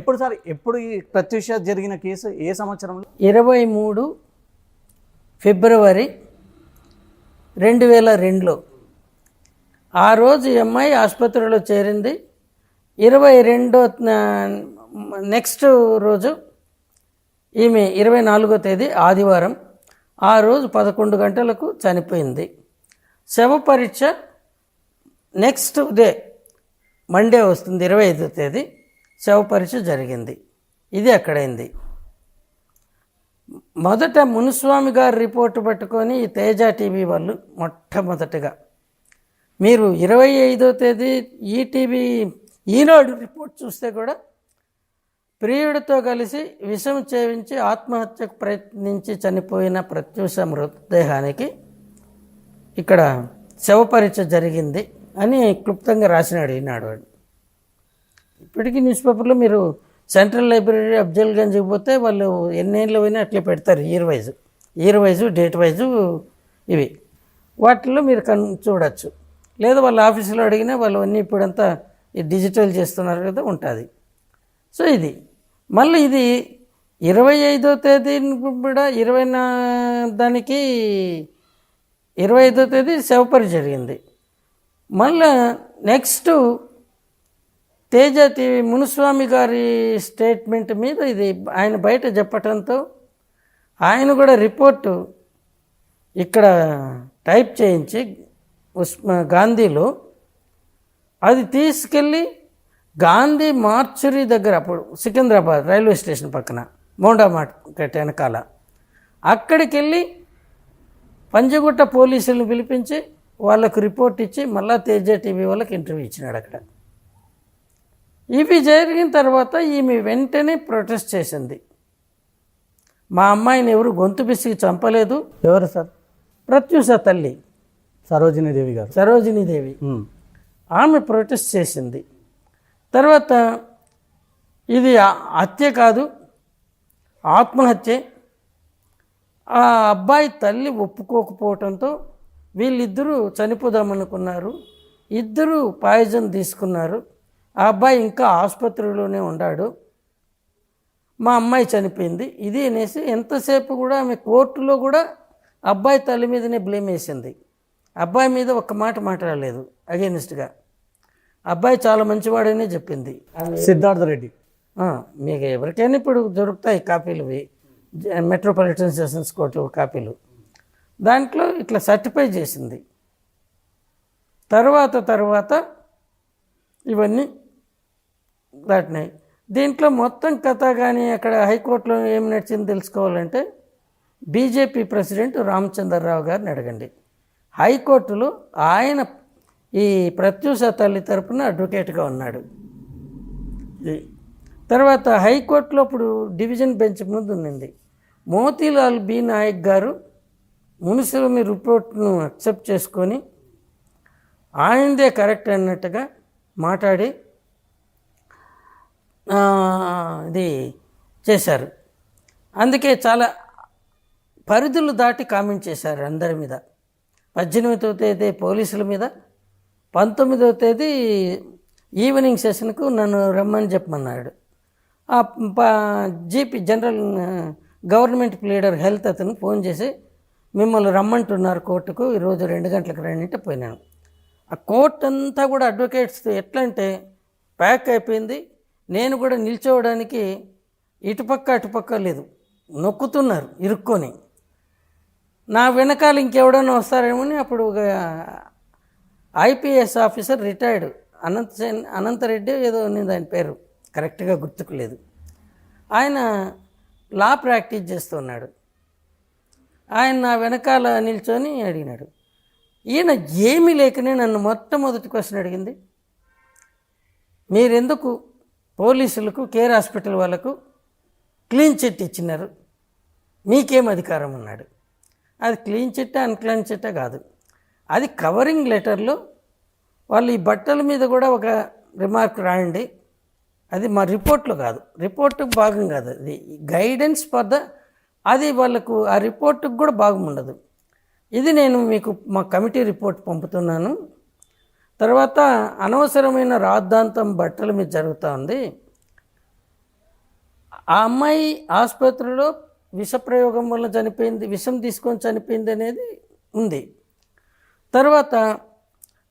ఎప్పుడు సార్ ఎప్పుడు ఈ ప్రత్యూష జరిగిన కేసు ఏ సంవత్సరంలో? 23 ఫిబ్రవరి 2002లో. ఆ రోజు ఈ అమ్మాయి ఆసుపత్రిలో చేరింది. 22 నెక్స్ట్ రోజు ఈమె 24వ తేదీ ఆదివారం ఆ రోజు 11 గంటలకు చనిపోయింది. శవ పరీక్ష నెక్స్ట్ డే మండే వస్తుంది, 25వ తేదీ శవ పరీక్ష జరిగింది. ఇది అక్కడైంది. మొదట మునుస్వామి గారు రిపోర్టు పట్టుకొని ఈ తేజ టీవీ వాళ్ళు మొట్టమొదటిగా, మీరు 25వ తేదీ ఈటీవీ ఈనాడు రిపోర్ట్ చూస్తే కూడా ప్రియుడితో కలిసి విషం చేయించి ఆత్మహత్యకు ప్రయత్నించి చనిపోయిన ప్రత్యూష మృతదేహానికి ఇక్కడ శవ పరీక్ష జరిగింది అని క్లుప్తంగా రాసినాడు ఈనాడు. ఇప్పటికీ న్యూస్ పేపర్లో మీరు సెంట్రల్ లైబ్రరీ అఫ్జల్గంజ్కి పోతే వాళ్ళు ఎన్నేళ్ళు పోయినా అట్లే పెడతారు, ఇయర్ వైజు డేట్ వైజు ఇవి. వాటిల్లో మీరు చూడొచ్చు. లేదా వాళ్ళ ఆఫీసులో అడిగినా వాళ్ళు అన్నీ ఇప్పుడంతా డిజిటల్ చేస్తున్నారు కదా, ఉంటుంది. సో ఇది మళ్ళీ ఇది 25వ తేదీ కూడా 25వ తేదీ శవపరీక్ష జరిగింది. మళ్ళీ నెక్స్ట్ తేజ టీవీ మునుస్వామి గారి స్టేట్మెంట్ మీద ఇది ఆయన బయట చెప్పటంతో ఆయన కూడా రిపోర్టు ఇక్కడ టైప్ చేయించి గాంధీలో అది తీసుకెళ్ళి గాంధీ మార్చురీ దగ్గర, అప్పుడు సికింద్రాబాద్ రైల్వే స్టేషన్ పక్కన మోండా మార్కెట్ వెనకాల, అక్కడికి వెళ్ళి పంజగుట్ట పోలీసులను పిలిపించి వాళ్ళకు రిపోర్ట్ ఇచ్చి మళ్ళా తేజ టీవీ వాళ్ళకి ఇంటర్వ్యూ ఇచ్చినాడు అక్కడ. ఇవి జరిగిన తర్వాత ఈమె వెంటనే ప్రొటెస్ట్ చేసింది. మా అమ్మాయిని ఎవరు గొంతు పిసికి చంపలేదు. ఎవరు సార్? ప్రత్యూష తల్లి సరోజినీదేవి గారు. సరోజినీదేవి ఆమె ప్రొటెస్ట్ చేసింది. తర్వాత ఇది హత్య కాదు, ఆత్మహత్య. ఆ అబ్బాయి తల్లి ఒప్పుకోకపోవటంతో వీళ్ళిద్దరూ చనిపోదామనుకున్నారు. ఇద్దరు పాయిజన్ తీసుకున్నారు. ఆ అబ్బాయి ఇంకా ఆసుపత్రిలోనే ఉన్నాడు. మా అమ్మాయి చనిపోయింది ఇది అనేసి ఎంతసేపు కూడా ఆమె కోర్టులో కూడా అబ్బాయి తల్లి మీదనే బ్లేమ్ వేసింది. అబ్బాయి మీద ఒక్క మాట మాట్లాడలేదు అగెనిస్ట్గా. అబ్బాయి చాలా మంచివాడనే చెప్పింది. సిద్ధార్థ రెడ్డి. మీకు ఎవరికైనా ఇప్పుడు దొరుకుతాయి కాపీలు, మెట్రోపాలిటన్ సెషన్స్ కోర్టు కాపీలు. దాంట్లో ఇట్లా సర్టిఫై చేసింది. తర్వాత ఇవన్నీ దాటినాయి. దీంట్లో మొత్తం కథ కానీ అక్కడ హైకోర్టులో ఏం నడిచింది తెలుసుకోవాలంటే బీజేపీ ప్రెసిడెంట్ రామచంద్రరావు గారిని అడగండి. హైకోర్టులో ఆయన ఈ ప్రత్యూష తల్లి తరపున అడ్వకేట్గా ఉన్నాడు. తర్వాత హైకోర్టులో ఇప్పుడు డివిజన్ బెంచ్ ముందు ఉన్నింది. మోతీలాల్ బి నాయక్ గారు మున్సిపల్ రిపోర్ట్ను అక్సెప్ట్ చేసుకొని ఆయనదే కరెక్ట్ అన్నట్టుగా మాట్లాడి ఇది చేశారు. అందుకే చాలా పరిధులు దాటి కామెంట్ చేశారు అందరి మీద. 18వ తేదీ పోలీసుల మీద, 19వ తేదీ ఈవినింగ్ సెషన్కు నన్ను రమ్మని చెప్పమన్నాడు. ఆ GP general government pleader health అతను ఫోన్ చేసి మిమ్మల్ని రమ్మంటున్నారు కోర్టుకు, ఈరోజు 2 గంటలకు రండి అంటే పోయినాను. ఆ కోర్టు అంతా కూడా అడ్వకేట్స్ ఎట్లా అంటే ప్యాక్ అయిపోయింది. నేను కూడా నిల్చోవడానికి ఇటుపక్క అటుపక్క లేదు, నొక్కుతున్నారు ఇరుక్కొని. నా వెనకాల ఇంకెవడన్నా వస్తారేమో. అప్పుడు ఐపీఎస్ ఆఫీసర్ రిటైర్డ్ అనంతరెడ్డి ఏదో ఉన్నది ఆయన పేరు, కరెక్ట్గా గుర్తుకు లేదు. ఆయన లా ప్రాక్టీస్ చేస్తున్నాడు. ఆయన నా వెనకాల నిల్చొని అడిగినాడు. ఈయన ఏమీ లేకనే నన్ను మొట్టమొదటి క్వశ్చన్ అడిగింది, మీరెందుకు పోలీసులకు కేర్ హాస్పిటల్ వాళ్ళకు క్లీన్ చిట్ ఇచ్చినారు, మీకేం అధికారం అన్నాడు. అది క్లీన్ చిట్టా అన్క్లీన్ చిట్టా కాదు, అది కవరింగ్ లెటర్లో వాళ్ళు ఈ బట్టల మీద కూడా ఒక రిమార్క్ రాయండి, అది మా రిపోర్ట్లో కాదు, రిపోర్టు భాగం కాదు, అది గైడెన్స్ ఫర్ అది వాళ్ళకు ఆ రిపోర్టుకు కూడా భాగం ఉండదు. ఇది నేను మీకు మా కమిటీ రిపోర్ట్ పంపుతున్నాను. తర్వాత అనవసరమైన రాద్ధాంతం బట్టల మీద జరుగుతూ ఉంది, ఆ అమ్మాయి ఆసుపత్రిలో విషప్రయోగం వల్ల చనిపోయింది, విషం తీసుకొని చనిపోయింది అనేది ఉంది. తర్వాత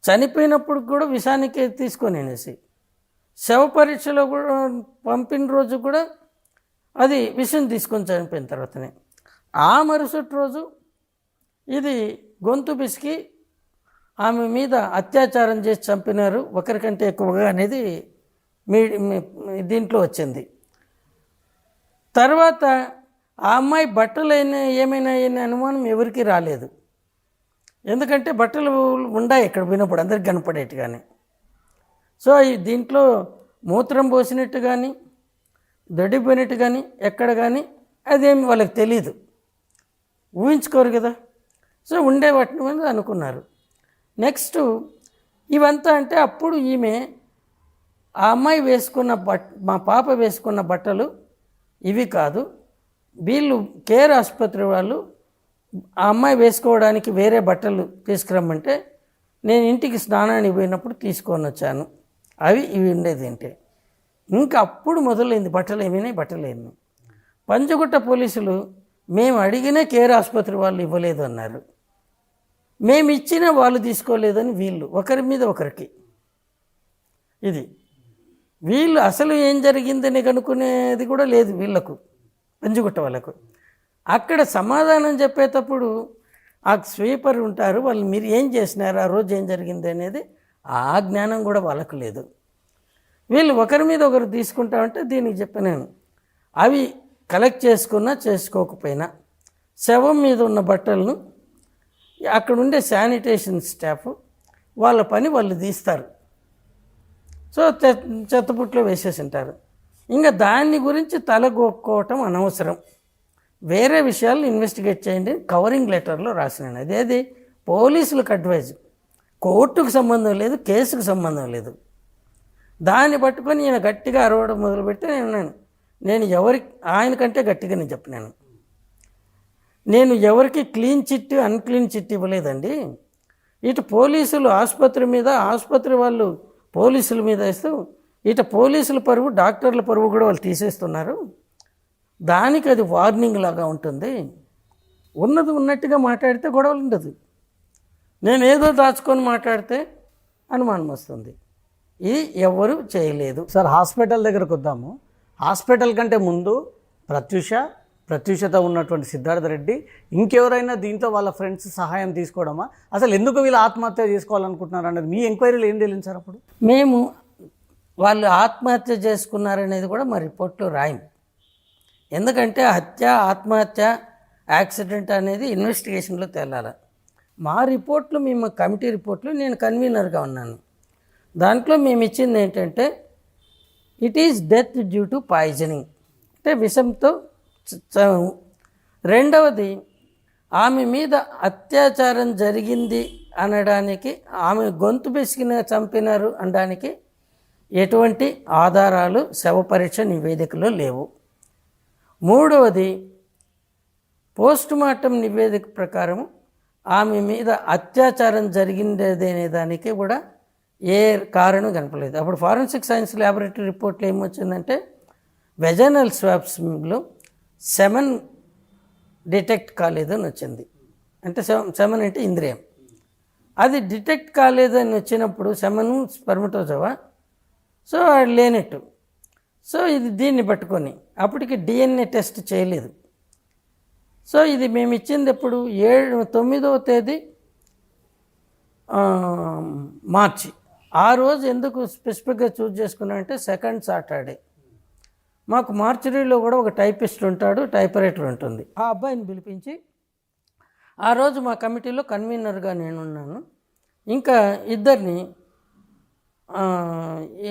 చనిపోయినప్పుడు కూడా విషానికి తీసుకొని అనేసి శవ పరీక్షలో కూడా పంపిన రోజు కూడా అది విషం తీసుకొని చనిపోయిన తర్వాతనే ఆ మరుసటి రోజు ఇది గొంతు పిసికి ఆమె మీద అత్యాచారం చేసి చంపినారు ఒకరికంటే ఎక్కువగా అనేది దీంట్లో వచ్చింది. తర్వాత ఆ అమ్మాయి బట్టలు ఏమైనా అనుమానం ఎవరికి రాలేదు. ఎందుకంటే బట్టలు ఉన్నాయి ఇక్కడ పోయినప్పుడు అందరికి కనపడేట్టుగానే. సో దీంట్లో మూత్రం పోసినట్టు కానీ దొడ్డిపోయినట్టు కానీ ఎక్కడ కానీ అదేమి వాళ్ళకి తెలీదు, ఊహించుకోరు కదా. సో ఉండే వాటిని మీద అనుకున్నారు. నెక్స్ట్ ఇవంతా అంటే అప్పుడు ఈమె ఆ అమ్మాయి వేసుకున్న మా పాప వేసుకున్న బట్టలు ఇవి కాదు, వీళ్ళు కేర్ ఆసుపత్రి వాళ్ళు ఆ అమ్మాయి వేసుకోవడానికి వేరే బట్టలు తీసుకురమ్మంటే నేను ఇంటికి స్నానానికి పోయినప్పుడు తీసుకొని వచ్చాను, అవి ఇవి ఉండేది ఏంటి. ఇంకా అప్పుడు మొదలైంది బట్టలు ఏమైనా. పంజగుట్ట పోలీసులు మేము అడిగిన కేర్ ఆసుపత్రి వాళ్ళు ఇవ్వలేదు అన్నారు, మేము ఇచ్చినా వాళ్ళు తీసుకోలేదని వీళ్ళు ఒకరి మీద ఒకరికి. ఇది వీళ్ళు అసలు ఏం జరిగిందని కనుక్కునేది కూడా లేదు వీళ్ళకు, పంజగుట్ట వాళ్ళకు. అక్కడ సమాధానం చెప్పేటప్పుడు ఆ స్వీపర్ ఉంటారు, వాళ్ళు మీరు ఏం చేసినారు ఆ రోజు ఏం జరిగింది అనేది ఆ జ్ఞానం కూడా వాళ్ళకు లేదు. వీళ్ళు ఒకరి మీద ఒకరు తీసుకుంటామంటే దీనికి చెప్పినాను, అవి కలెక్ట్ చేసుకున్నా చేసుకోకపోయినా శవం మీద ఉన్న బట్టలను అక్కడ ఉండే శానిటేషన్ స్టాఫ్ వాళ్ళ పని వాళ్ళు తీస్తారు. సో చెత్తపుట్లో వేసేసి ఉంటారు. ఇంకా దాన్ని గురించి తలగొక్కోవటం అనవసరం, వేరే విషయాలు ఇన్వెస్టిగేట్ చేయండి కవరింగ్ లెటర్లో రాసినాను. అదేది పోలీసులకు అడ్వైజ్, కోర్టుకు సంబంధం లేదు, కేసుకు సంబంధం లేదు. దాన్ని పట్టుకొని ఈయన గట్టిగా అరవడం మొదలుపెట్టి నేను ఎవరికి ఆయనకంటే గట్టిగా నేను చెప్పినాను, నేను ఎవరికి క్లీన్ చిట్ అన్క్లీన్ చిట్ ఇవ్వలేదండి. ఇటు పోలీసులు ఆసుపత్రి మీద, ఆసుపత్రి వాళ్ళు పోలీసుల మీద వేస్తూ ఇటు పోలీసుల పరువు డాక్టర్ల పరువు కూడా వాళ్ళు తీసేస్తున్నారు, దానికి అది వార్నింగ్ లాగా ఉంటుంది. ఉన్నది ఉన్నట్టుగా మాట్లాడితే గొడవలు ఉండదు, నేను ఏదో దాచుకొని మాట్లాడితే అనుమానం వస్తుంది. ఇది ఎవరు చేయలేదు. సార్ హాస్పిటల్ దగ్గరకు వద్దాము. హాస్పిటల్ కంటే ముందు ప్రత్యూషతో ఉన్నటువంటి సిద్ధార్థ రెడ్డి ఇంకెవరైనా దీంట్లో వాళ్ళ ఫ్రెండ్స్ సహాయం తీసుకోవడమా, అసలు ఎందుకు వీళ్ళు ఆత్మహత్య చేసుకోవాలనుకుంటున్నారు అనేది మీ ఎంక్వైరీలో ఏం తెలియదు సార్? అప్పుడు మేము వాళ్ళు ఆత్మహత్య చేసుకున్నారనేది కూడా మా రిపోర్ట్లో రాయం, ఎందుకంటే ఆత్మహత్య యాక్సిడెంట్ అనేది ఇన్వెస్టిగేషన్లో తేలాలి. మా రిపోర్ట్లు మేము కమిటీ రిపోర్ట్లు నేను కన్వీనర్గా ఉన్నాను, దాంట్లో మేము ఇచ్చింది ఏంటంటే it is death due to poisoning, అంటే విషంతో చావు. రెండవది ఆమె మీద అత్యాచారం జరిగింది అనడానికి, ఆమె గొంతు పిసికిన చంపినారు అనడానికి ఎటువంటి ఆధారాలు శవ పరీక్ష నివేదికలో లేవు. మూడవది పోస్ట్ మార్టం నివేదిక ప్రకారం ఆమె మీద అత్యాచారం జరిగిందనే దానికి కూడా ఏ కారణం కనపలేదు. అప్పుడు ఫారెన్సిక్ సైన్స్ ల్యాబొరేటరీ రిపోర్ట్లో ఏమొచ్చిందంటే వెజనల్ స్వాబ్స్లో సెమన్ డిటెక్ట్ కాలేదని వచ్చింది. అంటే సెమన్ అంటే ఇంద్రియం, అది డిటెక్ట్ కాలేదని వచ్చినప్పుడు సెమను స్పెర్మటోజోవా, సో అది లేనట్టు. సో ఇది దీన్ని పట్టుకొని అప్పటికి డిఎన్ఏ టెస్ట్ చేయలేదు. సో ఇది మేము ఇచ్చింది ఎప్పుడు 9వ తేదీ మార్చి. ఆ రోజు ఎందుకు స్పెసిఫిక్గా చూజ్ చేసుకున్నామంటే సెకండ్ సాటర్డే మాకు మార్చరీలో కూడా ఒక టైపిస్ట్ ఉంటాడు, టైప్రైటర్ ఉంటుంది. ఆ అబ్బాయిని పిలిపించి ఆ రోజు మా కమిటీలో కన్వీనర్గా నేనున్నాను, ఇంకా ఇద్దరిని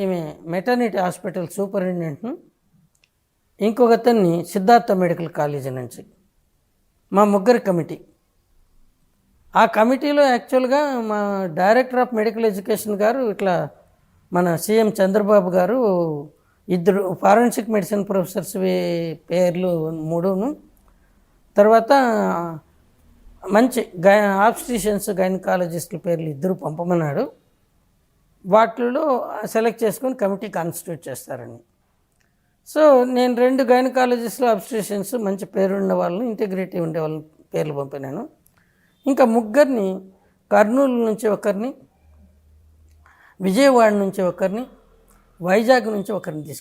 ఈమె మెటర్నిటీ హాస్పిటల్ సూపరింటెండెంట్ను, ఇంకొకతన్ని సిద్ధార్థ మెడికల్ కాలేజీ నుంచి, మా ముగ్గురి కమిటీ. ఆ కమిటీలో యాక్చువల్గా మా డైరెక్టర్ ఆఫ్ మెడికల్ ఎడ్యుకేషన్ గారు, ఇట్లా మన సీఎం చంద్రబాబు గారు, ఇద్దరు ఫారెన్సిక్ మెడిసిన్ ప్రొఫెసర్స్ పేర్లు 3, తర్వాత మంచి ఆబ్స్టిషియన్స్ గైనకాలజిస్టుల పేర్లు 2 పంపమన్నాడు. వాటిలో సెలెక్ట్ చేసుకొని కమిటీ కాన్స్టిట్యూట్ చేస్తారని. సో నేను 2 గైనకాలజిస్టులు అబ్స్ట్రిషన్స్ మంచి పేరున్న వాళ్ళని, ఇంటిగ్రిటీ ఉండే వాళ్ళని పేర్లు పంపినాను. ఇంకా 3 కర్నూలు నుంచి ఒకరిని, విజయవాడ నుంచి ఒకరిని, వైజాగ్ నుంచి ఒకరిని తీసుకున్నాను.